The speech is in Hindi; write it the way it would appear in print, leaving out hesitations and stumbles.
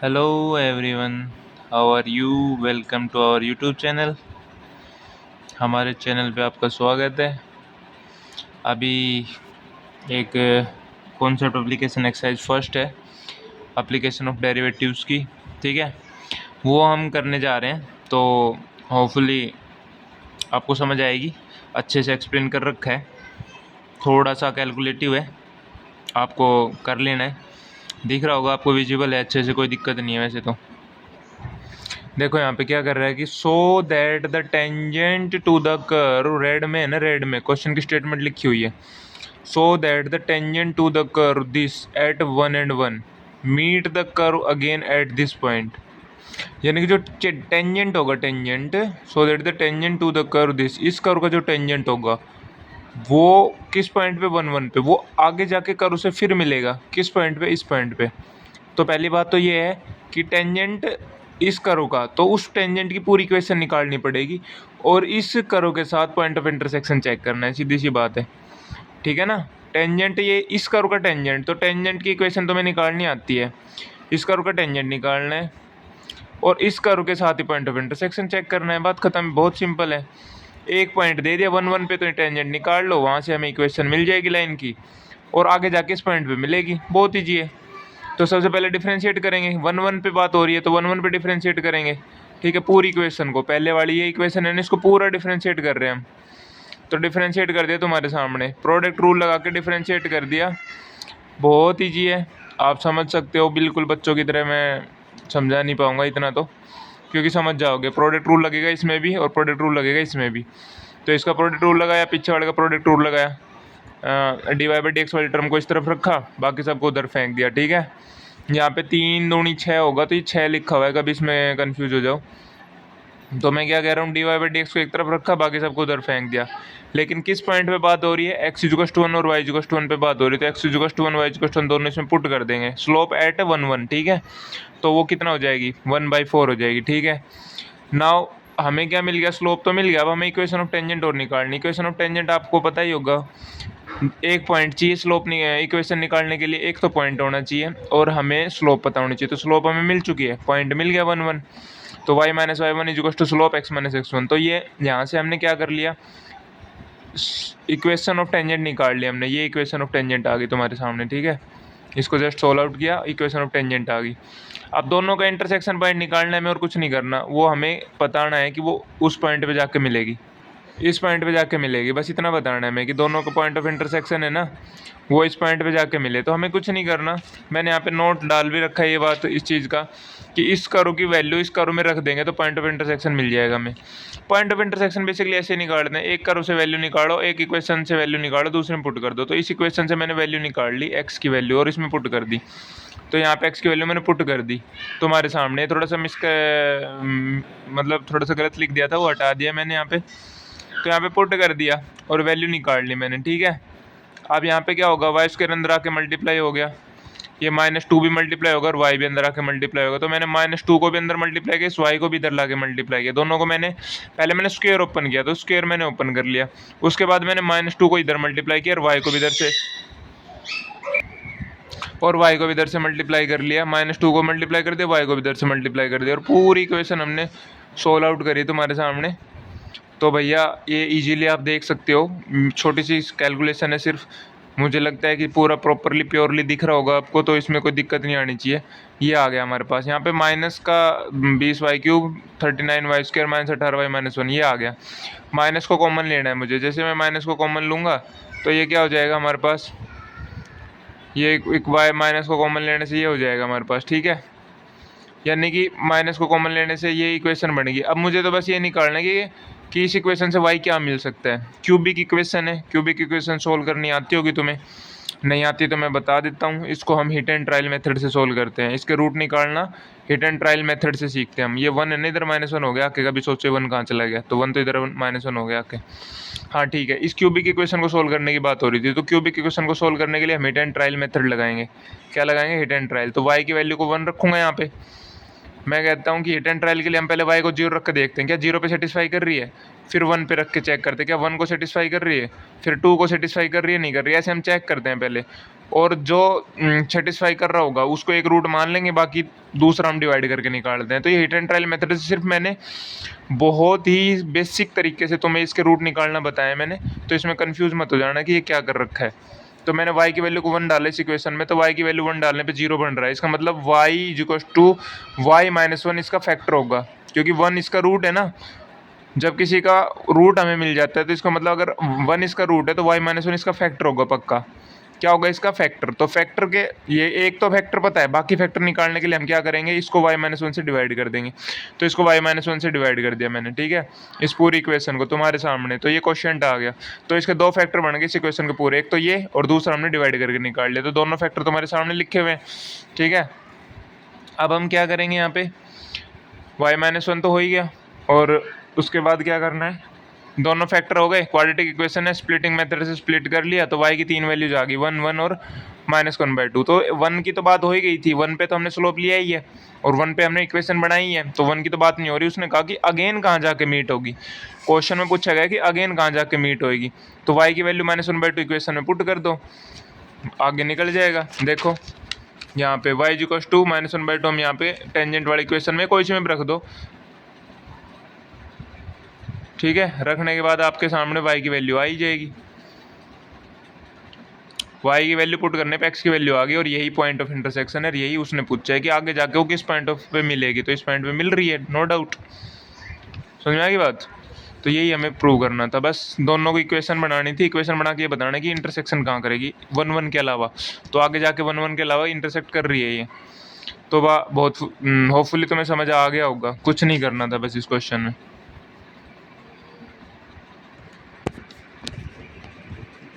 Hello everyone, how are you? Welcome to our YouTube channel. हमारे चैनल पे आपका स्वागत है। अभी एक कॉन्सेप्ट एप्लीकेशन एक्सरसाइज फर्स्ट है, एप्लीकेशन ऑफ डेरिवेटिव्स की। ठीक है, वो हम करने जा रहे हैं, तो होपफुली आपको समझ आएगी। अच्छे से एक्सप्लेन कर रखा है, थोड़ा सा कैलकुलेटिव है, आपको कर लेना है। दिख रहा होगा आपको, विजिबल है अच्छे से, कोई दिक्कत नहीं है वैसे तो। देखो यहाँ पे क्या कर रहा है कि so that the tangent to the curve, red में है ना, रेड में क्वेश्चन की स्टेटमेंट लिखी हुई है। So that the tangent to the curve this at 1 and 1 meet the curve again at this point. यानी कि जो टेंजेंट होगा, tangent, so that the tangent to the curve this, इस कर्व का जो टेंजेंट होगा वो किस पॉइंट पे, 1 1 पे, वो आगे जाके कर्व से फिर मिलेगा किस पॉइंट पे, इस पॉइंट पे। तो पहली बात तो ये है कि टेंजेंट इस कर्व का, तो उस टेंजेंट की पूरी इक्वेशन निकालनी पड़ेगी और इस कर्व के साथ पॉइंट ऑफ इंटरसेक्शन चेक करना है, सीधी सी बात है। ठीक है ना। टेंजेंट, ये इस कर्व का टेंजेंट, तो टेंजेंट की इक्वेशन तुम्हें निकालनी आती है, इस कर्व का टेंजेंट निकालना है और इस कर्व के साथ ही पॉइंट ऑफ इंटरसेक्शन चेक करना है। बात खत्म, बहुत सिंपल है। एक पॉइंट दे दिया 1 1 पे, तो टेंजेंट निकाल लो, वहाँ से हमें इक्वेशन मिल जाएगी लाइन की, और आगे जाके इस पॉइंट पे मिलेगी। बहुत ईजी है। तो सबसे पहले डिफरेंशिएट करेंगे, 1 1 पे बात हो रही है तो 1 1 पे डिफरेंशिएट करेंगे। ठीक है, पूरी इक्वेशन को, पहले वाली ये इक्वेशन है ना, इसको पूरा डिफरेंशिएट कर रहे हैं हम। तो डिफरेंशिएट कर दिया तुम्हारे सामने, प्रोडक्ट रूल लगा के डिफरेंशिएट कर दिया। बहुत ईजी है, आप समझ सकते हो बिल्कुल। बच्चों की तरह मैं समझा नहीं पाऊँगा इतना तो, क्योंकि समझ जाओगे। प्रोडक्ट रूल लगेगा इसमें भी और प्रोडक्ट रूल लगेगा इसमें भी। तो इसका प्रोडक्ट रूल लगाया, पीछे वाले का प्रोडक्ट रूल लगाया, dy बाई dx वाली टर्म को इस तरफ रखा, बाकी सबको उधर फेंक दिया। ठीक है, यहाँ पे 3 दूनी 6 होगा, तो ये 6 लिखा हुआ है, कभी इसमें कंफ्यूज हो जाओ। तो मैं क्या कह रहा हूँ, dy बाई dx को एक तरफ रखा, बाकी सबको उधर फेंक दिया। लेकिन किस पॉइंट पे बात हो रही है, x = 1 और y = 1 पे बात हो रही है। तो x = 1 y = 1 दोनों इसमें पुट कर देंगे, स्लोप एट 1 1। ठीक है, तो वो कितना हो जाएगी, 1/4 हो जाएगी। ठीक है, नाउ हमें क्या मिल गया, स्लोप तो मिल गया। अब हमें इक्वेशन ऑफ टेंजेंट और निकालनी। इक्वेशन ऑफ टेंजेंट आपको पता ही होगा, एक पॉइंट चाहिए स्लोप नहीं है इक्वेशन निकालने के लिए, एक तो पॉइंट होना चाहिए और हमें स्लोप पता होनी चाहिए। तो स्लोप हमें मिल चुकी है, पॉइंट मिल गया 1 1। तो y - y1 = slope x - x1। तो ये यहाँ से हमने क्या कर लिया, इक्वेशन ऑफ टेंजेंट निकाल लिया हमने। ये इक्वेशन ऑफ टेंजेंट आ गई तुम्हारे सामने। ठीक है, इसको जस्ट सोल्व आउट किया, इक्वेशन ऑफ टेंजेंट आ गई। अब दोनों का इंटरसेक्शन पॉइंट निकालना है हमें, और कुछ नहीं करना। वो हमें बताना है कि वो उस पॉइंट पे जाके मिलेगी, इस पॉइंट पे जाके मिलेगी। बस इतना बताना है हमें कि दोनों का पॉइंट ऑफ इंटरसेक्शन है ना, वो इस पॉइंट पे जाके मिले। तो हमें कुछ नहीं करना। मैंने यहाँ पे नोट डाल भी रखा है ये बात इस चीज़ का, कि इस कर्व की वैल्यू इस कर्व में रख देंगे तो पॉइंट ऑफ इंटरसेक्शन मिल जाएगा हमें। पॉइंट ऑफ इंटरसेक्शन बेसिकली ऐसे निकालते हैं, एक कर्व से वैल्यू निकालो, एक इक्वेशन से वैल्यू निकालो, दूसरे में पुट कर दो। तो इस इक्वेशन से मैंने वैल्यू निकाल ली, एक्स की वैल्यू, और इसमें पुट कर दी। तो यहाँ पे एक्स की वैल्यू मैंने पुट कर दी तुम्हारे सामने। थोड़ा सा मतलब थोड़ा सा गलत लिख दिया था, वो हटा दिया मैंने यहाँ पे। तो यहाँ पे पुट कर दिया और वैल्यू निकाल ली मैंने। ठीक है, अब यहाँ पे क्या होगा, वाई स्क्वायर अंदर आके मल्टीप्लाई हो गया, ये -2 भी मल्टीप्लाई होगा और वाई भी अंदर आके मल्टीप्लाई होगा। तो मैंने -2 को भी अंदर मल्टीप्लाई किया, इस वाई को भी इधर लाके मल्टीप्लाई किया। दोनों को मैंने पहले मैंने स्क्वायर ओपन किया, तो स्क्वायर मैंने ओपन कर लिया। उसके बाद मैंने -2 को इधर मल्टीप्लाई किया और वाई को भी इधर से मल्टीप्लाई कर लिया। -2 को मल्टीप्लाई कर दिया, वाई को भी इधर से मल्टीप्लाई कर दिया, और पूरी इक्वेशन हमने सोल्व आउट करी तुम्हारे सामने। तो भैया ये इजीली आप देख सकते हो, छोटी सी कैलकुलेशन है सिर्फ। मुझे लगता है कि पूरा प्रॉपरली प्योरली दिख रहा होगा आपको, तो इसमें कोई दिक्कत नहीं आनी चाहिए। ये आ गया हमारे पास, यहाँ पे माइनस का 20y³ 39y² -18y - 1, ये आ गया। माइनस को कॉमन लेना है मुझे। जैसे मैं माइनस को कॉमन लूँगा तो ये क्या हो जाएगा हमारे पास, ये एक y माइनस को कॉमन लेने से ये हो जाएगा हमारे पास। ठीक है, यानी कि माइनस को कॉमन लेने से ये इक्वेशन बनेगी। अब मुझे तो बस ये निकालना है कि इस इक्वेशन से y क्या मिल सकता है। क्यूबिक इक्वेशन है, क्यूबिक इक्वेशन सोल्व करनी आती होगी तुम्हें, नहीं आती तो मैं बता देता हूँ। इसको हम हिट एंड ट्रायल मेथड से सोल्व करते हैं। इसके रूट निकालना हिट एंड ट्रायल मेथड से सीखते हैं हम। ये 1 है ना, इधर -1 हो गया आके, कभी सोचे 1 कहाँ चला गया, तो 1 तो इधर -1 हो गया आके। हाँ ठीक है, इस क्यूबिक इक्वेशन को सोल्व करने की बात हो रही थी। तो क्यूबिक इक्वेशन को सोल्व करने के लिए हम हिट एंड ट्रायल मेथड लगाएंगे। क्या लगाएंगे, हिट एंड ट्रायल। तो y की वैल्यू को 1 रखूँगा यहाँ पे, मैं कहता हूँ कि हिट एंड ट्रायल के लिए हम पहले वाई को 0 रख के देखते हैं, क्या 0 पे सेटिस्फाई कर रही है, फिर 1 पे रख के चेक करते हैं क्या 1 को सेटिस्फाई कर रही है, फिर 2 को सेटिस्फाई कर रही है नहीं कर रही है, ऐसे हम चेक करते हैं पहले। और जो सेटिस्फाई कर रहा होगा उसको एक रूट मान लेंगे, बाकी दूसरा हम डिवाइड करके निकालते हैं। तो ये हिट एंड ट्रायल मेथड से सिर्फ मैंने बहुत ही बेसिक तरीके से तुम्हें इसके रूट निकालना बताया मैंने, तो इसमें कंफ्यूज मत हो जाना कि ये क्या कर रखा है। तो मैंने y की वैल्यू को 1 डाला इस इक्वेशन में, तो y की वैल्यू 1 डालने पे 0 बन रहा है। इसका मतलब y equals to y minus 1 इसका फैक्टर होगा, क्योंकि 1 इसका रूट है ना। जब किसी का रूट हमें मिल जाता है तो इसका मतलब अगर 1 इसका रूट है तो y माइनस 1 इसका फैक्टर होगा पक्का। क्या होगा इसका फैक्टर, तो फैक्टर के ये एक तो फैक्टर पता है, बाकी फैक्टर निकालने के लिए हम क्या करेंगे, इसको y माइनस 1 से डिवाइड कर देंगे। तो इसको y माइनस 1 से डिवाइड कर दिया मैंने, ठीक है, इस पूरी इक्वेशन को तुम्हारे सामने। तो ये क्वेश्चन आ गया। तो इसके दो फैक्टर बन गए इस इक्वेशन के पूरे, एक तो ये और दूसरा हमने डिवाइड करके निकाल लिया। तो दोनों फैक्टर तुम्हारे सामने लिखे हुए हैं, ठीक है। अब हम क्या करेंगे, यहाँ पे y माइनस 1 तो हो ही गया, और उसके बाद क्या करना है, दोनों फैक्टर हो गए, क्वाड्रेटिक इक्वेशन है, स्प्लिटिंग मेथड से स्प्लिट कर लिया, तो y की 3 वैल्यूज आ गई, 1 1 और -1/2। तो 1 की तो बात हो ही गई थी, 1 पे तो हमने स्लोप लिया ही है और 1 पे हमने इक्वेशन बनाई है, तो 1 की तो बात नहीं हो रही। उसने कहा कि अगेन कहाँ जाके मीट होगी, क्वेश्चन में पूछा गया कि अगेन कहाँ जाके मीट होगी, तो y की वैल्यू -1/2 इक्वेशन में पुट कर दो, आगे निकल जाएगा। देखो यहाँ पे y इक्वल्स टू -1/2 हम यहाँ पे टेंजेंट वाली इक्वेशन में कोई सी में रख दो, ठीक है। रखने के बाद आपके सामने y की वैल्यू आ ही जाएगी, y की वैल्यू पुट करने पे x की वैल्यू आ गई, और यही पॉइंट ऑफ इंटरसेक्शन है, यही उसने पूछा है कि आगे जाके वो किस पॉइंट ऑफ पे मिलेगी, तो इस पॉइंट पे मिल रही है, नो डाउट। समझ में आ गई बात। तो यही हमें प्रूव करना था, बस दोनों को इक्वेशन बनानी थी, इक्वेशन बना के ये बताना कि इंटरसेक्शन कहाँ करेगी 1 1 के अलावा, तो आगे जाके 1 1 के अलावा इंटरसेक्ट कर रही है ये। तो बहुत होपफुली तुम्हें समझ आ गया होगा, कुछ नहीं करना था बस इस क्वेश्चन में।